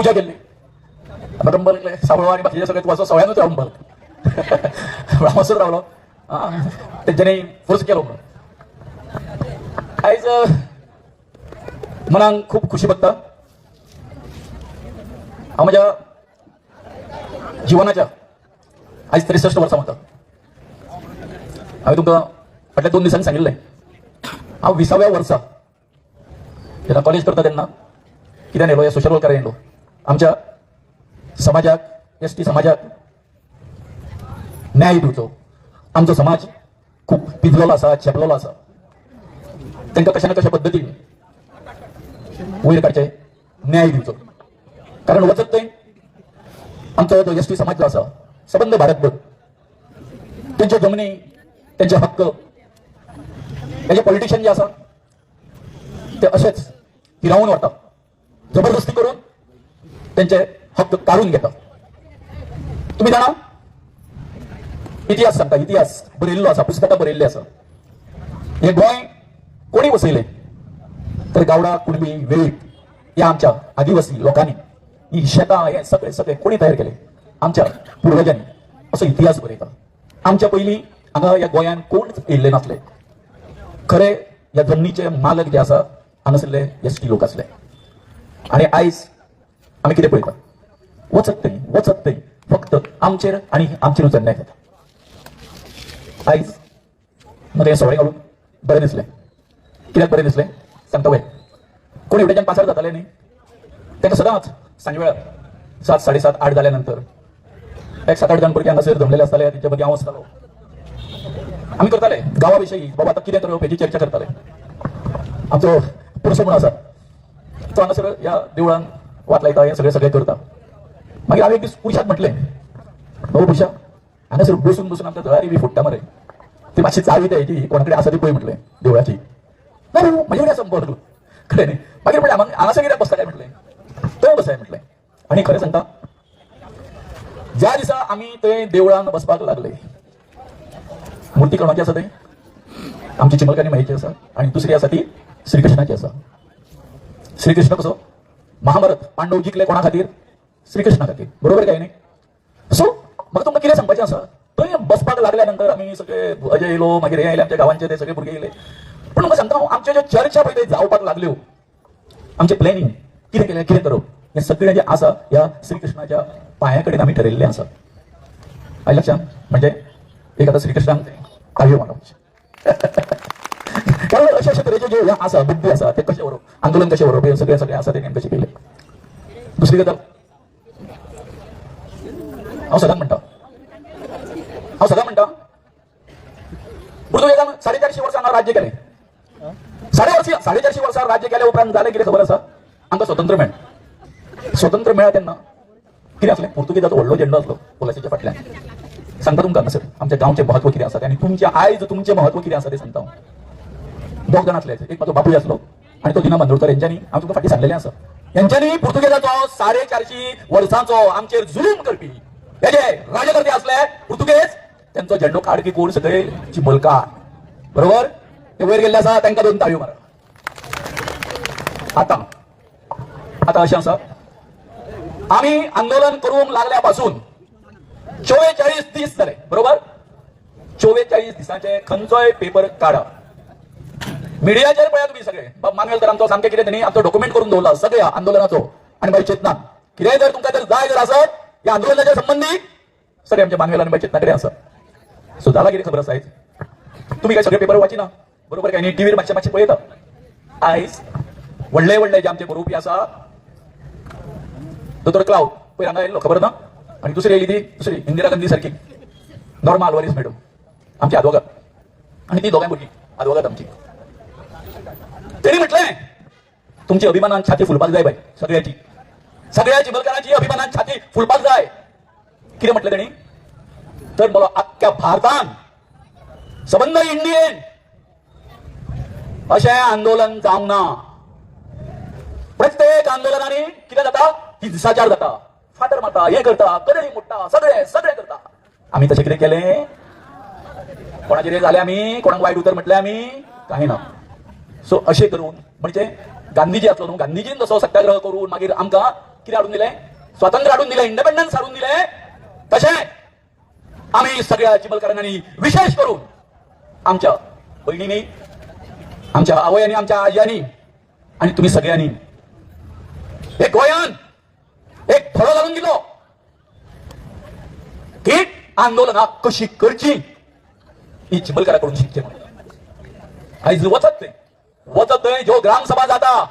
मजा केली. रंबल सावळा आणि बाकीचे सगळे तू सवयानच रंबल रामसर रावलो त्यांच्यानी फोर्स केलो. आयज मनाक खूप खुशी बघता. हांव म्हज्या जिवनाच्या आयज 63 वर्सां वता. हांवें तुमकां फाटल्या 2 दिसांनी सांगिल्लें हांव 20व्या वर्सा जेन्ना कॉलेज करता तेन्ना कित्यान येयलो, ह्या सोशल वर्कार येयलो. आमच्या समाजाक, एसटी समाजाक न्याय दिवचो. आमचो समाज खूप पिजलेलो आसा, छेपलेलो आसा. तांकां कशा ना कशा पद्दतीन वयर काडचे, न्याय दिवचो. कारण वचत थंय आमचो जो एसटी समाज जो आसा सबंद भारतभर त्यांच्या जमनी, त्यांचे हक्क, त्यांचे पॉलिटिशियन जे आसा ते असेच हिरावून वता, जबरदस्ती करून त्यांचे हक्क काढून घेता. तुम्ही जाणा इतिहास सांगता, इतिहास बरयल्लो आसा, पुस्तकां बरयल्ली आसा. हे गोंय कोणी वसयलें तर गावडा, कुणबी, वेळीप या आमच्या आदिवासी लोकांनी ही शेतां हे सगळे सगळे कोणी तयार केले? आमच्या पूर्वजांनी. असो इतिहास बरयता. आमच्या पयलीं हांगा ह्या गोंयान कोणच येयल्ले नासले. खरे ह्या जमनीचे मालक जे आसा हांगासरले एसटी लोक आसले. आनी आयज आमी कितें पळयता? वचत थंय फक्त आमचेर आनी आमचेरूच अन्याय जाता. आयज म्हाका हें सवय घालून बरें दिसलें. कित्याक बरें दिसलें सांगता वय. कोण एवढ्याच्यान पासार जाताले न्ही, तांकां सदांच सांजे वेळार 7, 7:30, 8 जाल्या नंतर एक 7-8 जाण भुरगे हांगासर जमलेले आसताले. तेंच्या मदीं हांव आसतालो. आमी करताले गांवा विशयी बाबा आतां कितें तर हेची चर्चा करताले. आमचो पुरुश म्हूण आसा तो हांगासर ह्या देवळान वात लायता, हें सगळें करता. मागीर हांवें एक दीस पुरुशाक म्हटलें, बाबा पुरुशा हांगासर बसून बसून आमच्या दोळारी बी फुट्टा मरे. ती मातशी चावी त्या हेची कोणा कडेन आसा ती पळय म्हटलें देवळाची. ना म्हजे कडेन आसा बरो कळ्ळें न्ही. मागीर म्हटलें हांगासर कित्याक बसता काय म्हटलें, थंय बसाय म्हटलें. आनी खरें सांगता ज्या दिसा आमी थंय देवळान बसपाक लागले, मुर्ती कोणाची आसा थंय? आमची चिमलकानी माईची आसा. आनी दुसरी आसा ती श्रीकृष्णाची आसा. श्रीकृष्ण कसो? महाभारत पांडव जिंकले कोणा खातीर? श्रीकृष्णा खातीर. बरोबर काय न्ही? सो म्हाका तुमकां कितें सांगपाचें आसा, थंय बसपाक लागल्या नंतर आमी सगळे अजय येयलो, मागीर हे आयले आमच्या गांवांचे ते सगळे भुरगे येयले. पूण म्हाका सांगता हांव आमच्यो ज्यो चर्चा पळय जावपाक लागल्यो, आमचें प्लॅनिंग कितें केलें, कितें करप, हें सगळें जें आसा ह्या श्रीकृष्णाच्या पांया कडेन आमी ठरयल्लें आसा. आयलें लक्षांत? म्हणजे एक आतां श्रीकृष्णान काव्य मारप. कारण अशे अशे तरेचे जे आसा बुद्धी आसा ते कशें व्हरप, आंदोलन कशें व्हरप, हे सगळें आसा ते कशें केलें. दुसरी गजाल हांव सदांच म्हणटा पुर्तुगेजान 450 वर्सां हांगा राज्य केलें. 450 वर्सां राज्य केल्या उपरांत जालें कितें खबर आसा? आमकां स्वतंत्र मेळ्ळें. स्वतंत्र मेळ्ळा तेन्ना कितें आसलें? पुर्तुगेजाचो व्हडलो झेंडो आसलो पोलासीच्या फाटल्यान. सांगता तुमकां हांगासर आमच्या गांवचें महत्व कितें आसा आनी तुमचें महत्व कितें आसा तें सांगता हांव. 2 जाण आसले. एक म्हाजो बापूय आसलो आनी तो दिना बांदोडकर. हेंच्यांनी हांव तुमकां फाटीं सांगलेलें आसा. हेंच्यांनी पुर्तुगेजाचो 450 वर्सांचो आमचेर जुलूम करपी हे जे राजकर्ते आसले पुर्तुगेज, त्यांचो झेंडो काडपी कोण? सगळे चिमलकार. बरोबर? ते वयर गेल्ले आसा, तांकां 2 ताळयो मारा. आता अशें आसा, आमी आंदोलन करूंक लागल्या पासून 44 दीस जाले. बरोबर? 44 दिसांचे खंयचोय पेपर काडा, मिडियाचेर पळया तुम्ही सगळे. मानवेल तर आमचो सामकें कितें तेणी आमचो डॉक्युमेंट करून दवरला सगळ्या आंदोलनाचो आनी बाय चेतना. कितेंय जर तुमकां जर जाय जर आसत या आंदोलनाच्या संबंधी सगळे आमच्या मानवेल आनी बाय चेतना कडेन आसा. सो जाला कितें खबर आसा आयज? तुम्ही काय सगळे पेपर वाचिना? बरोबर काय न्ही? टीव्हीर मातशें पळयता. आयज व्हडले व्हडले जे आमचे बरोवपी आसा, दोतोर क्लाउड पळय हांगा येयल्लो खबर ना. आनी दुसरी येयली ती दुसरी इंदिरा गांधी सारकी नॉर्मा आल्वारीस मॅडम, आमची आदवोगात. आनी ती दोगांय भुरगीं आदवोगात आमची. तेणी म्हटलें तुमची अभिमानान छाती फुलपाक जाय बाय सगळ्याची, सगळ्या चिमलकारांची अभिमानान छाती फुलपाक जाय. कितें म्हटलें तेणी? तर बोलो आख्ख्या भारतान सबंद इंडियेन अशें आंदोलन जावंक ना. प्रत्येक आंदोलनांनी कितें जाता? हिंसाचार जाता, फातर मारता, हे करता, कदळी मोडटा, सगळे करता. आमी तशें कितें केलें? कोणाचेर जाले आमी? कोणाक वायट उतर म्हटलें आमी? कांय ना. सो अशें करून म्हणजे गांधीजी आसलो न्हू, गांधीजीन जसो सत्याग्रह करून मागीर आमकां किती हाडून दिले? स्वातंत्र्य हाडून दिले, इंडिपेंडन्स हाडून दिले. तसे आम्ही सगळ्या चिमलकरांनी विशेष करून आमच्या बहिणींनी, आमच्या आवयांनी, आमच्या आज्यांनी आणि तुम्ही सगळ्यांनी एक गोयान एक थोडं घालून दिलो की आंदोलना कशी करची ही चिमलकराकडून शिकते. आयज वचत नाही जो ग्रामसभा जाता,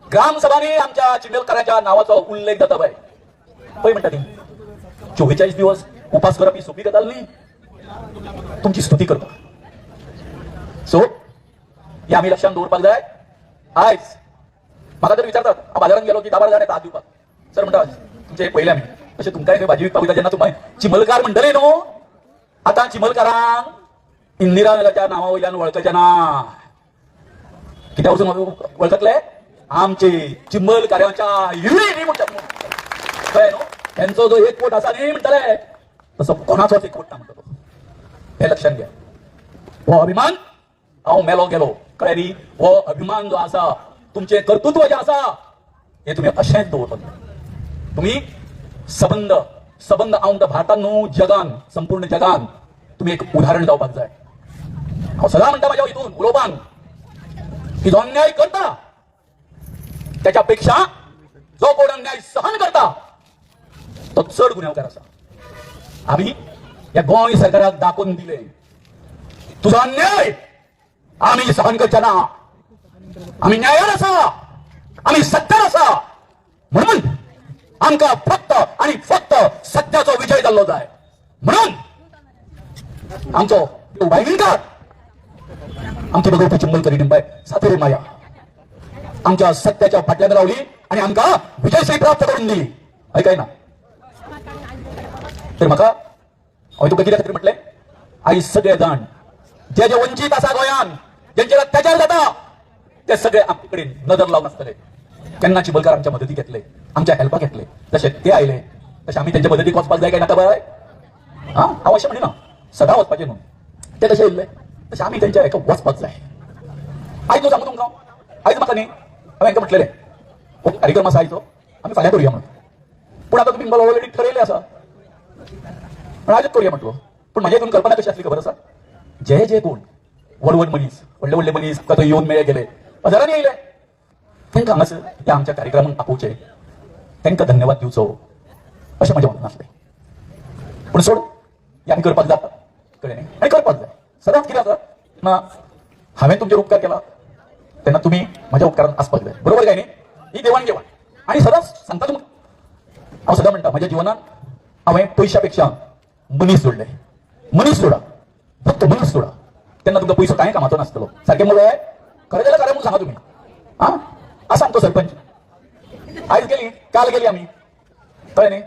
ग्रामसभाने आमच्या चिमलकरांच्या नावाचा उल्लेख जाता बाय पळय म्हणटा ती 44 दिवस उपास करप ही सोपी गजाल न्ही. तुमची स्तुती करता. सो हे आम्ही लक्षात दवरपाक जाय. आयज म्हाका जर विचारतात हांव बाजारात गेलो की दाबार जाणे हात दिवपाक, सर म्हणटा तुमचे पयले आमी अशें तुमकांय खंय भाजी विकपाक वयता जेन्ना तुमकां चिमलकार म्हणटले न्हू. आतां चिमलकारांक इंदिरा नगरच्या नांवा वयल्यान वळखचे ना. कित्या वचून वळखतले? आमचे चिमलकारांच्या युनिटी म्हणटात कळ्ळें न्हू. त्यांचो जो एक कोट आसा न्ही म्हणटले तसो कोणाचोच एक कोट ना म्हणटा तो. हे लक्षात घ्या. हो अभिमान हांव मेलो गेलो कळ्ळें न्ही. हो अभिमान जो आसा, तुमचे कर्तृत्व जे आसा हे तुम्ही अशेंच दवरतले. तुम्ही सबंद हांव भारतान न्हू जगान, संपूर्ण जगान तुम्ही एक उदाहरण जावपाक जाय. हांव सदां म्हणटा म्हाज्या हितून उलोवपान की जो अन्याय करता त्याच्यापेक्षा जो कोण अन्याय सहन करता तो चड गुन्यांवकार आसा. आम्ही या गोंय सरकाराक दाखोवन दिले तुझा अन्याय आम्ही सहन करचे ना. आम्ही न्यायान आसा, आम्ही सत्यान आसा. म्हणून आमका फक्त आणि फक्त सत्याचो विजय जाल्लो जाय. म्हणून आमचो बायलिंकार आमची भगवती चिमलकरी निंबाय सातेरी माया आमच्या सत्याच्या फाटल्यान रावली आणि आमका विजयश्री प्राप्त करून दिली. ऐकाय ना. तर म्हाका हांवें तुका कित्याक म्हटलें, आयज सगळे जाण जे जे वंचीत आसा गोंयान, जेंचेर अत्याचार जाता ते सगळे आमचे कडेन नजर लावन आसतले. केन्ना चिमलकार आमच्या मदतीक येतले, आमच्या हेल्पाक येतले. जशे ते आयले तशे आमी तेंच्या मदतीक वचपाक जाय काय नाका बाय? हांव अशें म्हणिना सदां वचपाचें न्हू. ते तशे येयल्ले तशें आमी तेंच्या हेका वचपाक जाय. आयज न्हू सांगू तुमकां, आयज म्हाका न्ही हांवें हांकां म्हटलेलें हो कार्यक्रम आसा आयचो आमी फाल्यां करुया म्हणून. पूण आतां तुमी मला ऑलरेडी ठरयलें आसा पण आजच करूया म्हटलो. पण म्हाज्या हितून कल्पना कशी आसली खबर आसा? जे जे कोण व्हड मनीस, व्हडले मनीस तुका थंय येवन मेळे गेले, हजारांनी येयले, तांकां हांगासर ह्या आमच्या कार्यक्रमाक आपोवचे, तांकां धन्यवाद दिवचो अशें म्हाजें म्हणणें आसलें. पूण सोड हें आमी करपाक जाता कळ्ळें न्ही. आनी करपाक जाय. सदांच कितें आसा ना हांवें तुमचेर उपकार केला तेन्ना तुमी म्हाज्या उपकारान आसपाक जाय. बरोबर काय न्ही? ही देवाण घेवाण. आनी सदांच सांगता तुमकां हांव सदां म्हणटा म्हाज्या जिवनांत हांवें पयशा पेक्षा मनीस जोडले. मनीस जोडा, फक्त मनीस जोडा. तेन्ना तुमकां पयसो कांय कामाचो नासतलो. सारकें म्हणलें खरें जाल्यार खरें म्हणून सांगा तुमी. आसा आमचो सरपंच आयज गेली काल गेली आमी कळ्ळें न्ही.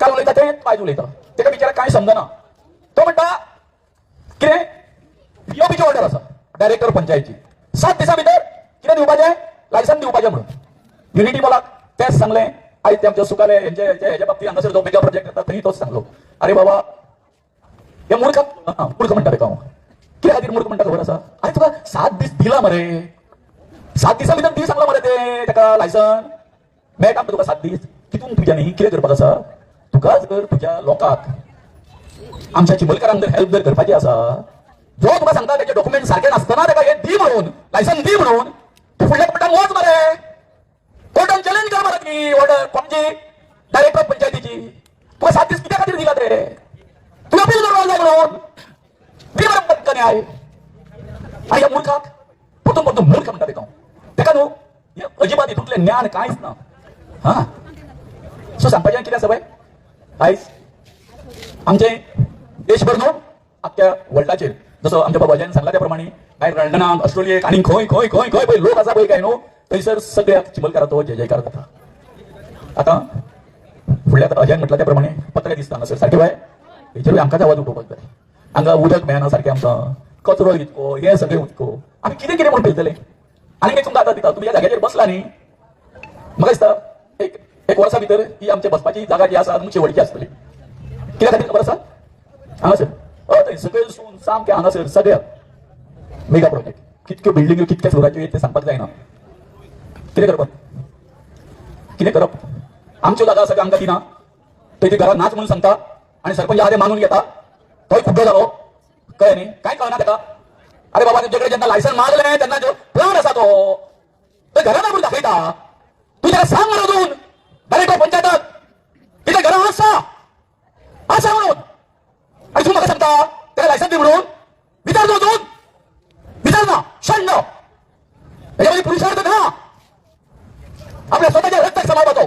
काल उलयता तेंच आयज उलयता. तेका बिचारा कांय समजना. तो म्हणटा कितें पीओपीची ऑर्डर आसा डायरेक्टर पंचायतची 7 दिसां भितर कितें दिवपाचें लायसन दिवपाचें म्हणून. युनिटी बॉलाक तेच सांगलें. आयज ते आमच्या सुकाले हेच्या बाबतींत हांगासर जो मेगा प्रोजेक्ट येता थंय तोच सांगलो. अरे बाबा हे मूर्ख म्हणटा तेका हांव. कित्या खातीर मूर्ख म्हणटा खबर आसा? आयज तुका 7 दीस दिला मरे. 7 दिसां भितर दी सांगला मरे ते तेका लायसन मेळटा तुका 7 दीस. तितून तुज्यांनी कितें करपाक आसा? तुका जर तुज्या लोकांक आमच्या चिमलकारांक जर हेल्प जर करपाची आसा, जो तुका सांगता तेचे डॉक्युमेंट सारखे नासतना तेका हे दी म्हणून लायसन दी म्हणून तूं फुडल्या कोर्टान वच मरे. कोर्टान चॅलेंज कर मरे ती ऑर्डर कोणची डायरेक्टर पंचायतीची. तुका 7 दीस कित्या खातीर दिला रे? तुवें अपील करपाक जाय म्हणून दी मरे पटकन न्याय. आनी ह्या मूर्खाक परतून मूर्ख म्हणटा तेका न्हू अजिबात हितूंतलें ज्ञान कांयच ना. सो सांगपाचें कितें आसा बाय, आयज आमचे देशभर न्हू आख्या वर्ल्डाचेर जसो आमच्या बाबाजान सांगला त्या प्रमाणे भायर लंडनाक, ऑस्ट्रेलियेक आनी खंय खंय खंय खंय पळय लोक आसा पळय काय न्हू थंयसर सगळ्याक चिमलकाराचो जय जयकार जाता. आतां फुडल्या अजयान म्हटल्या त्या प्रमाणे पत्रे दिसता हांगासर सारकें बाय. हेचेरूय आमकांच आवाज उठोवपाक जाय. हांगा उदक मेळना सारकें आमकां, कचरो इतको, हें सगळें उदको. आमी कितें कितें म्हणून पळयतले. आनी एक तुमकां आतां दिता, तुमी ह्या जाग्याचेर बसला न्ही, म्हाका दिसता एक वर्सा भितर ही आमच्या बसपाची जागा जी आसा न्हू शेवटची आसतली. कित्या खातीर खबर आसा? हांगासर थंय सकयल सून सामकें हांगासर सगळ्या मेगा प्रोजेक्ट कितक्यो बिल्डिंग्यो कितक्या फ्लोराच्यो ते सांगपाक जायना. कितें करप आमची जागा सगळं आमका दिना ते घरात नाच म्हणून सांगता आणि सरपंच आधी मानून घेता तोय खुड्डो झालो कळय नाही काय कळणार त्याला अरे बाबा तुझ्याकडे ज्यांना लायसन मागले त्यांना जो प्लान असा तो घरात आपण दाखवता तू त्याला सांग म्हणून डायरेक्ट पंचायतात तिथे घरा असा म्हणून आणि तू मला सांगता त्याला लायसन दे म्हणून विचार ना शंड याच्यामध्ये पोलीस ना आपल्या स्वतःच्या रक्तात समाव होतो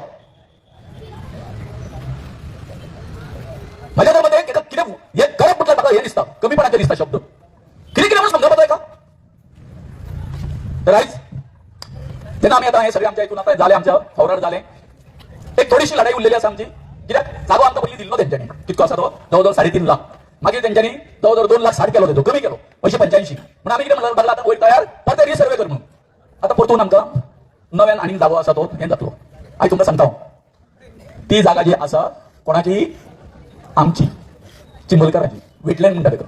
माझ्या मध्ये किती गरज कुठला टाका हे दिसतं कमीपणाचे दिसतात शब्द किती म्हणून समजा होतोय का तर आईच त्यांना आम्ही आता हे सगळे आमच्या ऐकून आता झाले आमच्या फौरार झाले एक थोडीशी लढाई उरलेली असं आमची कित्याक जागो आमचा पहिली दिलो त्यांच्यानी कितको असा तो जवळजवळ 3.5 लाख मागे त्यांच्यानी जवळजवळ 2 लाख 60 केलो होतो कमी केलो 85 म्हणून आम्ही किती म्हणलं आता होईल तयार परत रिसर्वे कर म्हणून आता परतून आमका नव्यान आणि जागो असा तो हे जातलो आई तुमका सांगता ती जागा जी असा कोणाची आमची चिंबलकरांची वेटलँड म्हणतात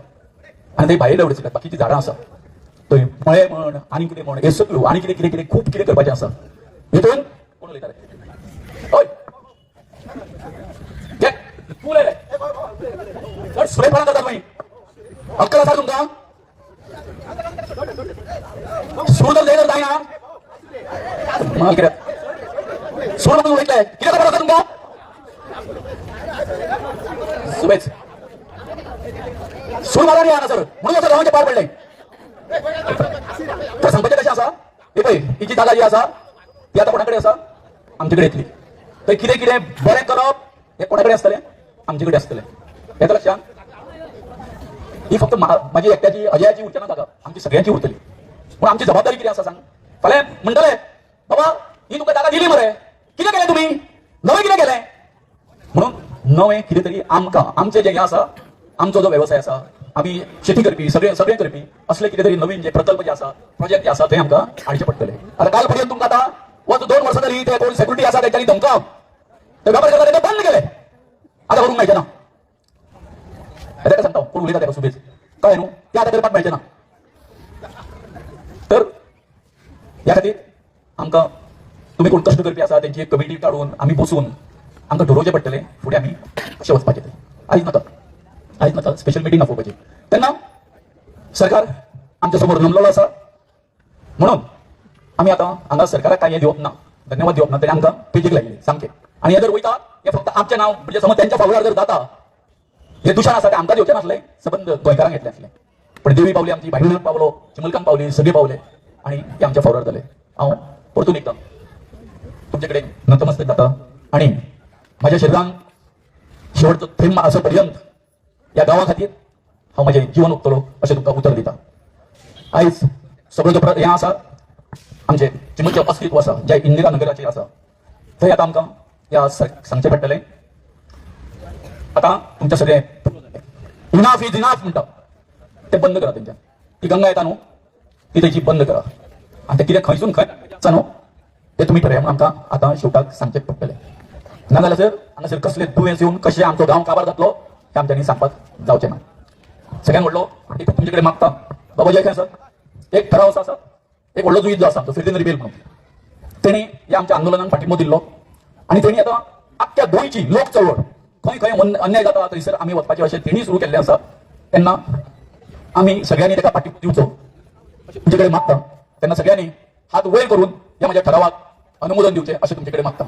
आणि ते भायर एवढेच बाकीची झाडां आसा थंय मळे म्हण आणि कितें म्हण हे सगळं आणि कितें कितें कितें खूप कितें करपाचें आसा हितून कोण उलयता हय तूं उलय चड सुरेपणां करता तुमी अक्कल आसा तुमकां सूर जर जायना जायना मला कितें सूर म्हणून उलयतले कितें खबर आसा तुमकां सुबेज सूर मारा नाही आना सर म्हणून असं गावाचे पार पडले तर सांगपाचें कशें आसा हे पळय ही जी जागा जी आसा ती आतां कोणा कडेन आसा आमचे कडेन येतली थंय कितें कितें बरें करप हें कोणा कडेन आसतलें आमचे कडेन आसतलें येता लक्षांत ही फक्त माझी एकट्याची अजयाची उरचना जागा आमची सगळ्यांची उरतली पूण आमची जबाबदारी कितें आसा सांग फाल्यां म्हणटले बाबा ही तुमकां जागा दिली मरे कितें केलें तुमी नवें कितें केलें म्हणून नवें कितें तरी आमकां आमचें जें हें आसा आमचो जो वेवसाय आसा आमी शेती करपी सगळे करपी असले कितें तरी नवीन जे प्रकल्प जे आसा प्रोजेक्ट जे आसा ते आमकां हाडचे पडटले आतां काल पर्यंत तुमकां आतां वच 2 वर्सां तरी ते कोण सेक्युरिटी आसा तेंच्यांनी धमकाव ते व्यापार करता ते बंद केले आतां करूंक मेळचें ना ताका सांगता कोण उलयता ताका सुबेज कळ्ळें न्हू ते आतां करपाक मेळचें ना तर ह्या खातीर आमकां तुमी कोण कश्ट करपी आसा तेंची एक कमिटी काडून आमी बसून आमकां ठरोवचें पडटलें फुडें आमी कशें वचपाचें तें आयज नाका स्पेशल मिटींग आपोवपाची तेन्ना सरकार आमच्या समोर नमलेलो आसा म्हणून आमी आतां हांगा सरकाराक कांय दिवप ना धन्यवाद दिवप ना तरी आमकां पेजीक लायले सामकें आनी हे जर वयता हे फक्त आमचें नांव म्हणजे समज त्यांच्या फावलार जर जाता हे दुशाण आसा ते आमकां दिवचें नासलें सबंद गोंयकारांक घेतलें आसलें पण देवी पावली आमची भायणाक पावलो चिमलकांत पावली सगळे पावले आणि ते आमच्या फावलार जाले हांव परतून एकदां तुमचे कडेन नतमस्तक जाता आणि माझ्या शरिरान शेवटचो थेंब असो पर्यंत या गांवा खातीर हांव म्हजें जीवन ओंपतलो अशें तुमकां उतर दिता आयज सगळो जो हें आसा आमचें चिमलचें अस्तित्व आसा जे इंदिरा नगराचेर आसा थंय आतां आमकां ह्या सांगचें पडटलें आतां तुमचें सगळें इनाफ इज इनाफ म्हणटा ते बंद करा तेंच्यान ती गंगा येता न्हू ती तेची बंद करा आनी ते कितें खंयसून खंय आसा न्हू ते तुमी ठरया आमकां आतां शेवटाक सांगचें पडटलें नाजाल्यार सर हांगासर कसले दुयेंस येवन कशें आमचो गांव काबार जातलो हें आमच्यांनी सांगपाक जावचें ना सगळ्यांत व्हडलो एक तुमचे कडेन मागता बाबा जय खंय सर एक ठराव आसा एक व्हडलो जुईत जो आसा तो फिर्दीन रिबेल म्हणून तेणी ह्या आमच्या आंदोलनान फाटिंबो दिल्लो आनी तेणी आतां आख्ख्या गोंयची लोक चळवळ खंय खंय अन्याय जाता थंयसर आमी वचपाचें अशें तेणी सुरू केल्लें आसा तेन्ना आमी सगळ्यांनी ताका फाटिंबो दिवचो अशें तुमचे कडेन मागता तेन्ना सगळ्यांनी हात वयर करून ह्या म्हज्या ठरावाक अनुमोदन दिवचें अशें तुमचे कडेन मागता